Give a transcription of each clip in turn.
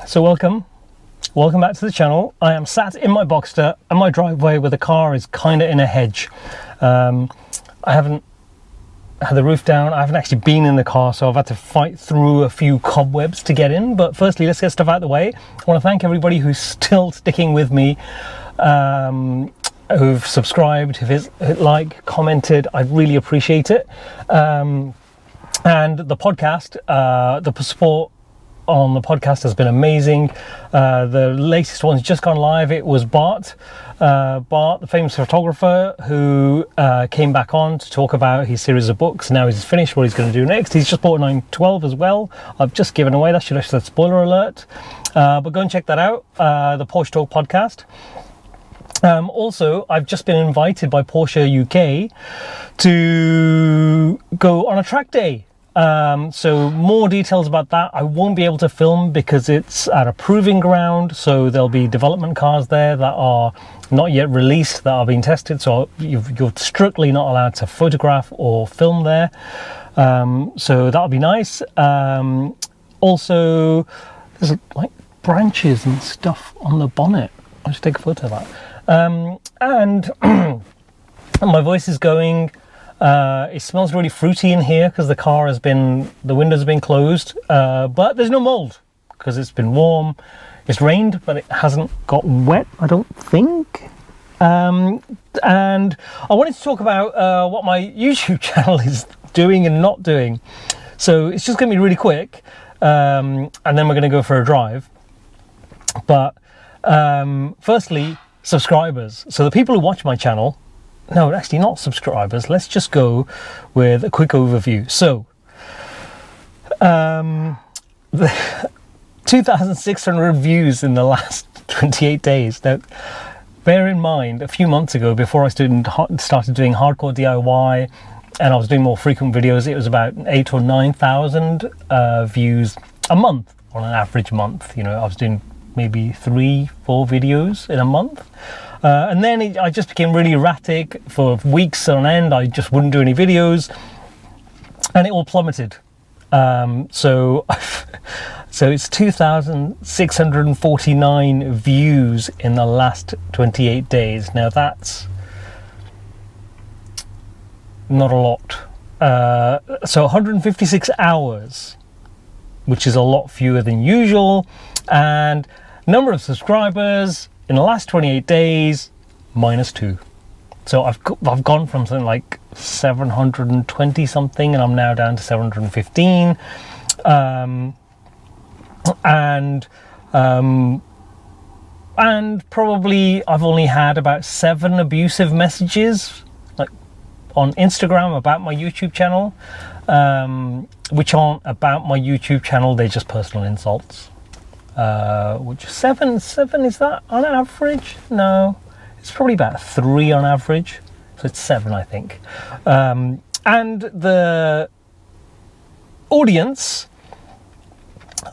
So welcome back to the channel. I am sat in my Boxster in my driveway where the car is kind of in a hedge. I haven't had the roof down, I haven't actually been in the car, so I've had to fight through a few cobwebs to get in. But firstly, let's get stuff out of the way. I want to thank everybody who's still sticking with me, who've subscribed, who've liked, commented. I really appreciate it. And the podcast, the support on the podcast has been amazing. The latest one's just gone live. It was Bart, the famous photographer, who came back on to talk about his series of books. Now he's finished what he's going to do next. He's just bought a 912 as well. I've just given away, that should have said spoiler alert, but go and check that out, the Porsche Talk podcast. Also, I've just been invited by Porsche UK to go on a track day. So more details about that I won't be able to film because it's at a proving ground, so there'll be development cars there that are not yet released, that are being tested, so you're strictly not allowed to photograph or film there. So that'll be nice. Also, there's like branches and stuff on the bonnet. I'll just take a photo of that. And my voice is going. It smells really fruity in here because the windows have been closed, but there's no mold because it's been warm. It's rained, but it hasn't got wet, I don't think. And I wanted to talk about what my YouTube channel is doing and not doing. So it's just going to be really quick, and then we're going to go for a drive. But firstly, subscribers. So the people who watch my channel, no, actually not subscribers. Let's just go with a quick overview. So, 2,600 views in the last 28 days. Now, bear in mind, a few months ago, before I started doing hardcore DIY, and I was doing more frequent videos, it was about 8,000 or 9,000 views a month, on an average month. You know, I was doing maybe 3-4 videos in a month. And then I just became really erratic for weeks on end. I just wouldn't do any videos, and it all plummeted. So it's 2,649 views in the last 28 days. Now that's not a lot. So 156 hours, which is a lot fewer than usual, and number of subscribers in the last 28 days, -2. So I've gone from something like 720 something, and I'm now down to 715. And probably I've only had about 7 abusive messages, like on Instagram, about my YouTube channel, which aren't about my YouTube channel. They're just personal insults. Which seven is that on average? No, it's probably about 3 on average, so it's 7, I think. And the audience,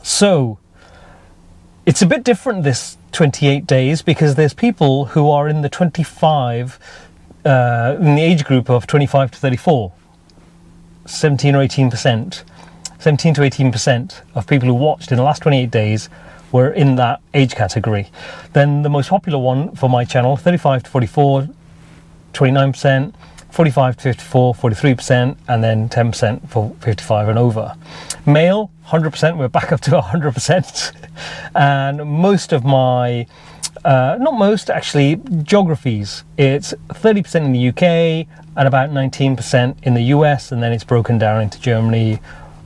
so it's a bit different this 28 days because there's people who are in the 25 in the age group of 25 to 34, 17 to 18% of people who watched in the last 28 days were in that age category. Then the most popular one for my channel, 35 to 44, 29%, 45 to 54, 43%, and then 10% for 55 and over. Male, 100%, we're back up to 100%. And most of my, not most actually, geographies, it's 30% in the UK and about 19% in the US, and then it's broken down into Germany,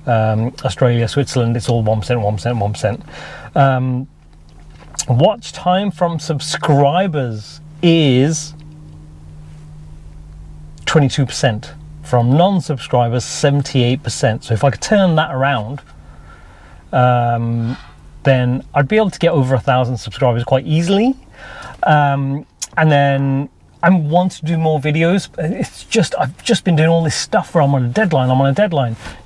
Australia, Switzerland. It's all 1%, 1%, 1%. Watch time from subscribers is 22%. From non-subscribers, 78%. So if I could turn that around, then I'd be able to get over 1,000 subscribers quite easily. And then I want to do more videos. It's just I've just been doing all this stuff where I'm on a deadline.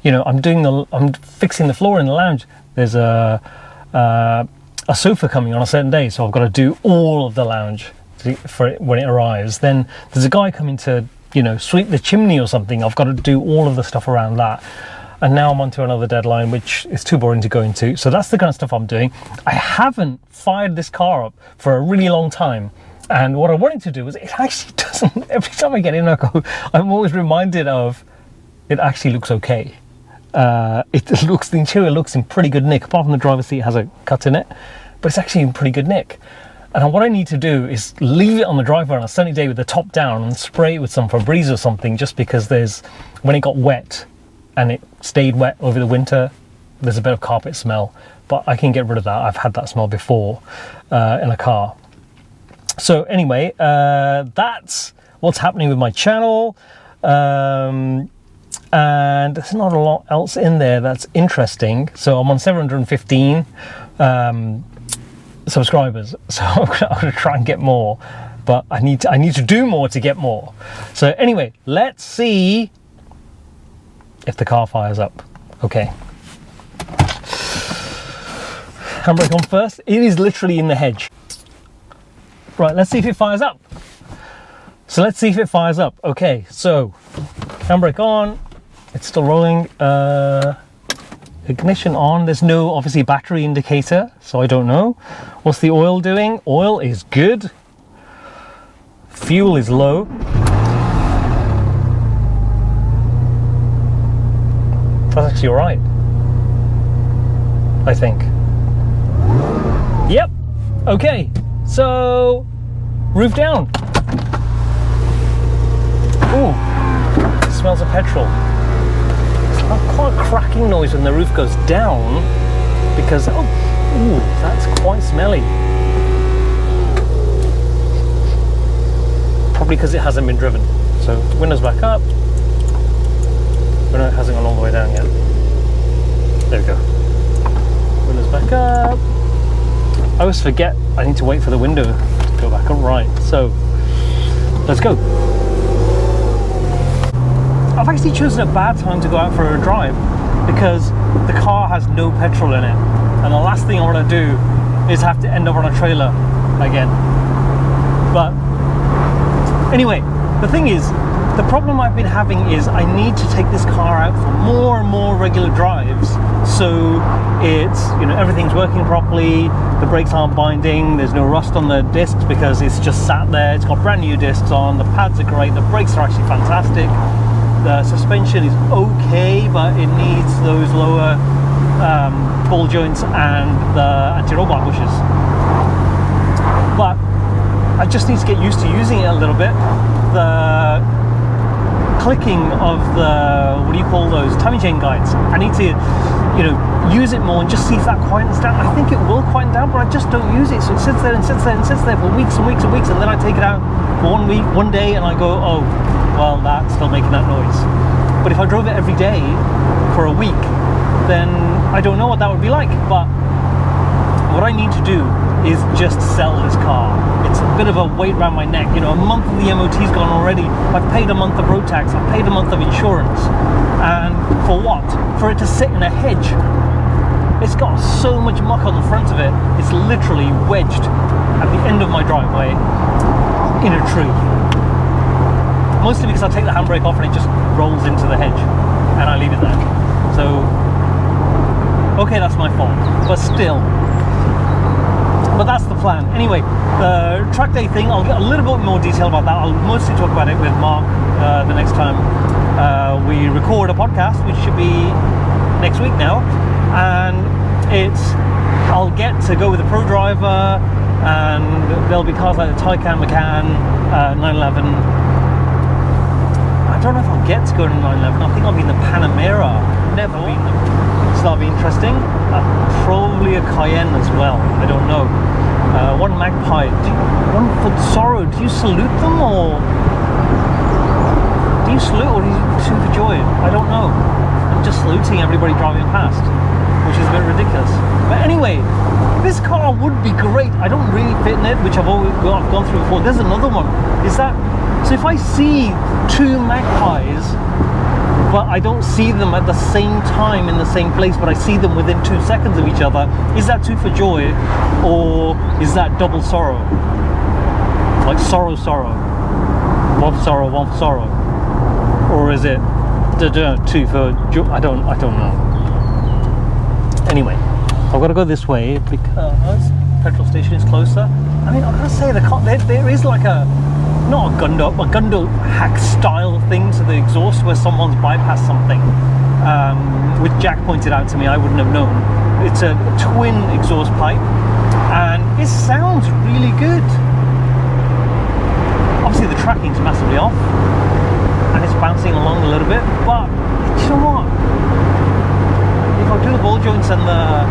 You know, I'm fixing the floor in the lounge. There's a sofa coming on a certain day, so I've got to do all of the lounge for it when it arrives. Then there's a guy coming to, you know, sweep the chimney or something. I've got to do all of the stuff around that. and now I'm onto another deadline, which is too boring to go into. So that's the kind of stuff I'm doing. I haven't fired this car up for a really long time. And what I wanted to do was, it actually doesn't, every time I get in, I'm always reminded of, it actually looks okay. The interior looks in pretty good nick, apart from the driver's seat has a cut in it, but it's actually in pretty good nick. And what I need to do is leave it on the driveway on a sunny day with the top down and spray it with some Febreze or something, just because when it got wet and it stayed wet over the winter, there's a bit of carpet smell, but I can get rid of that. I've had that smell before in a car. So anyway, that's what's happening with my channel. And there's not a lot else in there that's interesting. So I'm on 715 subscribers, so I'm gonna try and get more, but I need to do more to get more. So anyway, let's see if the car fires up. Okay, handbrake on first. It is literally in the hedge. Right, let's see if it fires up. So let's see if it fires up. Okay, so handbrake on, it's still rolling. Ignition on. There's no obviously battery indicator, so I don't know. What's the oil doing? Oil is good. Fuel is low. That's actually all right, I think. Yep. Okay, so roof down. Ooh, smells of petrol. Quite a cracking noise when the roof goes down, because ooh, that's quite smelly. Probably because it hasn't been driven. So windows back up. Window hasn't gone all the way down yet. There we go. Windows back up. I always forget I need to wait for the window to go back up. Right, so let's go. I've actually chosen a bad time to go out for a drive, because the car has no petrol in it, and the last thing I want to do is have to end up on a trailer again. But anyway, the thing is, the problem I've been having is I need to take this car out for more and more regular drives, so it's, everything's working properly, the brakes aren't binding, there's no rust on the discs because it's just sat there, it's got brand new discs on, the pads are great, the brakes are actually fantastic. The suspension is okay, but it needs those lower ball joints and the anti-roll bar bushes. But I just need to get used to using it a little bit. The clicking of the, what do you call those, timing chain guides, I need to use it more and just see if that quietens down. I think it will quieten down, but I just don't use it, so it sits there and sits there and sits there for weeks and weeks and weeks, and then I take it out for 1 week, 1 day, and I go, oh, well, that's still making that noise. But if I drove it every day for a week, then I don't know what that would be like. But what I need to do is just sell this car. It's a bit of a weight around my neck. A month of the MOT's gone already. I've paid a month of road tax. I've paid a month of insurance. And for what? For it to sit in a hedge. It's got so much muck on the front of it. It's literally wedged at the end of my driveway in a tree. Mostly because I take the handbrake off and it just rolls into the hedge, and I leave it there. So, okay, that's my fault, but still. But that's the plan. Anyway, the track day thing, I'll get a little bit more detail about that. I'll mostly talk about it with Mark the next time we record a podcast, which should be next week now. And I'll get to go with a pro driver, and there'll be cars like the Taycan Macan 911. I don't know if I'll get to go to 911. I think I'll be in the Panamera. Never been there. So that'll be interesting. Probably a Cayenne as well. I don't know. One Magpie. One Foot Sorrow. Do you salute them, or do you salute, or do you salute for joy? I don't know. I'm just saluting everybody driving past, which is a bit ridiculous. But anyway, this car would be great. I don't really fit in it, which I've gone through before. There's another one. So if I see two Magpies, but I don't see them at the same time in the same place, but I see them within 2 seconds of each other, is that two for joy, or is that double sorrow? Like sorrow, one for sorrow, or is it I don't know. Anyway, I've got to go this way because petrol station is closer. I mean, I've got to say there is like not a Gundo hack style thing to the exhaust where someone's bypassed something, which Jack pointed out to me. I wouldn't have known. It's a twin exhaust pipe, and it sounds really good. Obviously, the tracking's massively off, and it's bouncing along a little bit. But you know what? If I do the ball joints and the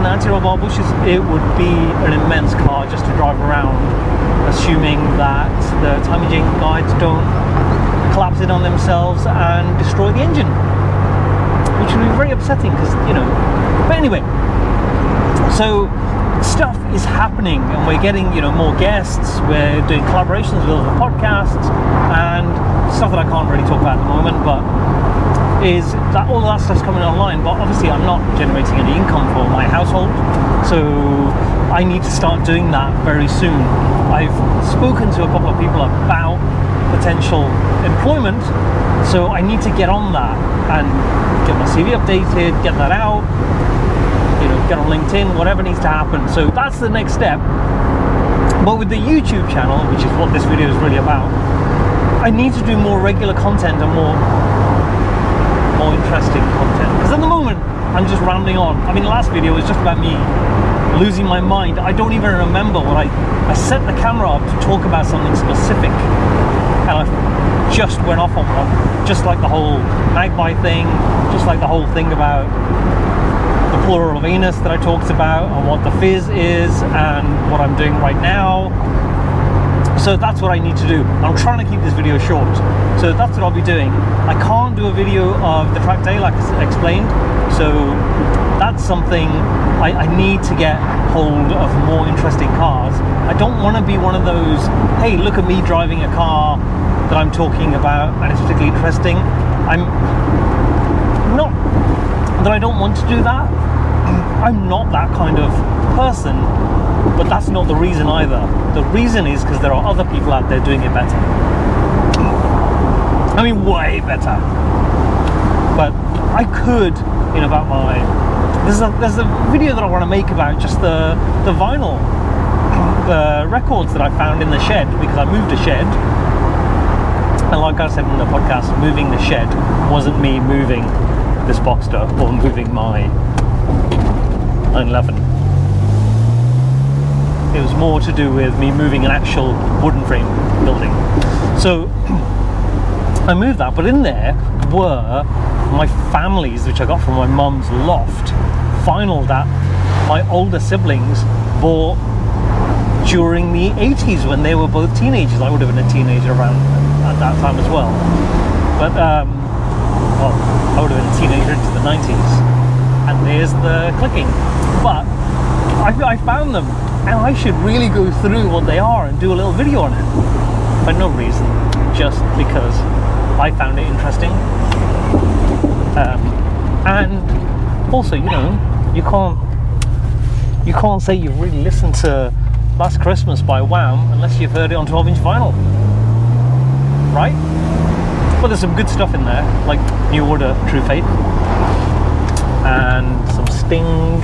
anti-roll bar bushes, it would be an immense car just to drive around, assuming that the timing chain guides don't collapse in on themselves and destroy the engine, which would be very upsetting because, you know. But anyway, so stuff is happening and we're getting, you know, more guests. We're doing collaborations with other podcasts and stuff that I can't really talk about at the moment, but is that all that stuff's coming online. But obviously I'm not generating any income for my household, so I need to start doing that very soon. I've spoken to a couple of people about potential employment, so I need to get on that and get my CV updated, get that out, you know, get on LinkedIn, whatever needs to happen. So that's the next step. But with the YouTube channel, which is what this video is really about, I need to do more regular content and more interesting content, because at the moment I'm just rambling on. I mean, the last video was just about me losing my mind. I don't even remember what I set the camera up to talk about something specific, and I just went off on one, just like the whole magpie thing, just like the whole thing about the plural of anus that I talked about, and what the fizz is, and what I'm doing right now. So that's what I need to do. I'm trying to keep this video short, so that's what I'll be doing. I can't do a video of the track day like I explained, so that's something I need to get hold of more interesting cars. I don't want to be one of those, hey, look at me driving a car that I'm talking about and it's particularly interesting. I'm not that I don't want to do that. I'm not that kind of person, but that's not the reason either. The reason is because there are other people out there doing it better. I mean, way better. But I could, in about there's a video that I want to make about just the vinyl, the records that I found in the shed, because I moved a shed. And like I said in the podcast, moving the shed wasn't me moving this Boxster or moving my 911. It was more to do with me moving an actual wooden frame building. So I moved that, but in there were my families, which I got from my mum's loft, vinyl that my older siblings bought during the 80s when they were both teenagers. I would have been a teenager around at that time as well. But, well, I would have been a teenager into the 90s. And there's the clicking. But I found them, and I should really go through what they are and do a little video on it. For no reason, just because I found it interesting. And also, you know, you can't say you've really listened to Last Christmas by Wham unless you've heard it on 12-inch vinyl, right? But there's some good stuff in there, like New Order, True Faith, and some Sting.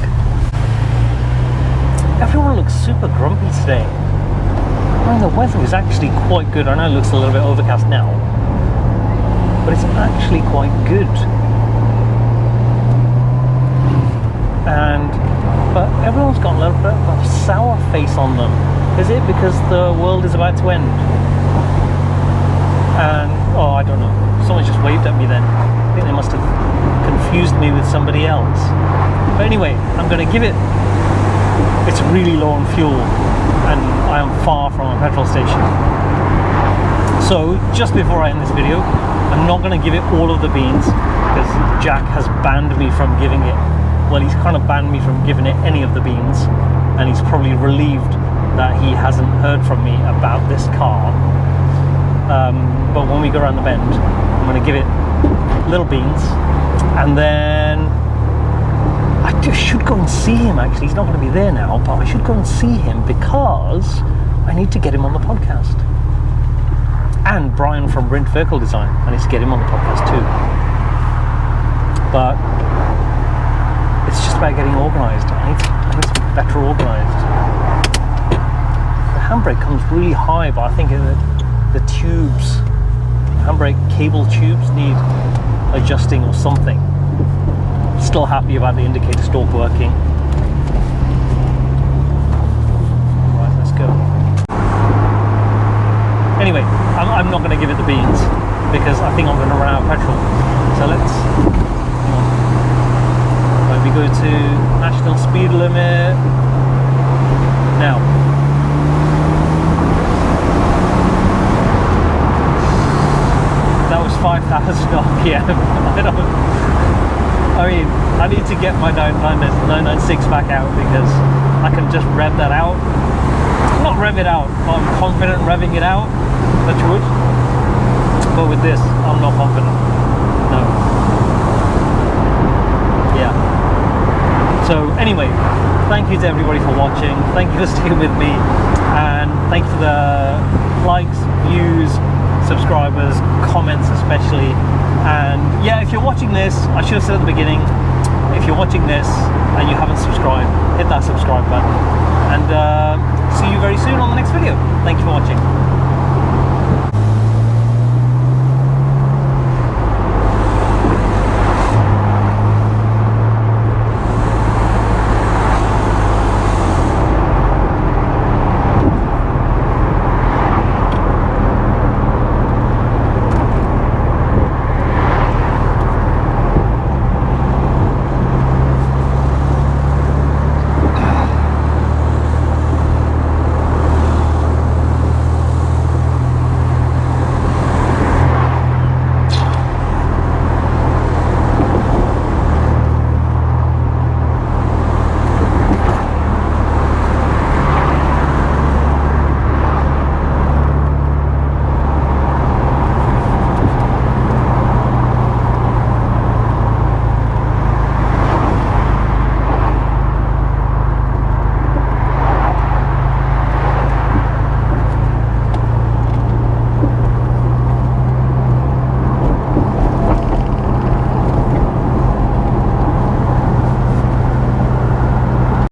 Everyone looks super grumpy today. I mean, the weather is actually quite good. I know it looks a little bit overcast now, but it's actually quite good. But everyone's got a little bit of a sour face on them. Is it because the world is about to end? And, oh, I don't know. Someone just waved at me then. I think they must have confused me with somebody else. But anyway, I'm going to give it... It's really low on fuel, and I am far from a petrol station. So, just before I end this video, I'm not going to give it all of the beans, because Jack has banned me from giving it. Well, he's kind of banned me from giving it any of the beans, and he's probably relieved that he hasn't heard from me about this car. But when we go around the bend, I'm going to give it little beans, and then I should go and see him. Actually, he's not going to be there now, but I should go and see him because I need to get him on the podcast. and Brian from Rent Vehicle Design. I need to get him on the podcast too. But it's just about getting organised. I need to be better organised. The handbrake comes really high, but I think the tubes, handbrake cable tubes, need adjusting or something. Still happy about the indicator stalk working. Right, let's go. Anyway, I'm not going to give it the beans because I think I'm going to run out of petrol. So let's, hang on. Right, we go to national speed limit. Now. That was 5,000 RPM. I mean, I need to get my 996 back out because I can just rev that out. Not rev it out, but I'm confident revving it out. Touch wood. But with this, I'm not confident. No. Yeah. So anyway, thank you to everybody for watching. Thank you for sticking with me, and thank you for the likes, views, subscribers, comments especially. And yeah, if you're watching this, I should have said at the beginning, if you're watching this and you haven't subscribed, hit that subscribe button, and see you very soon on the next video. Thank you for watching.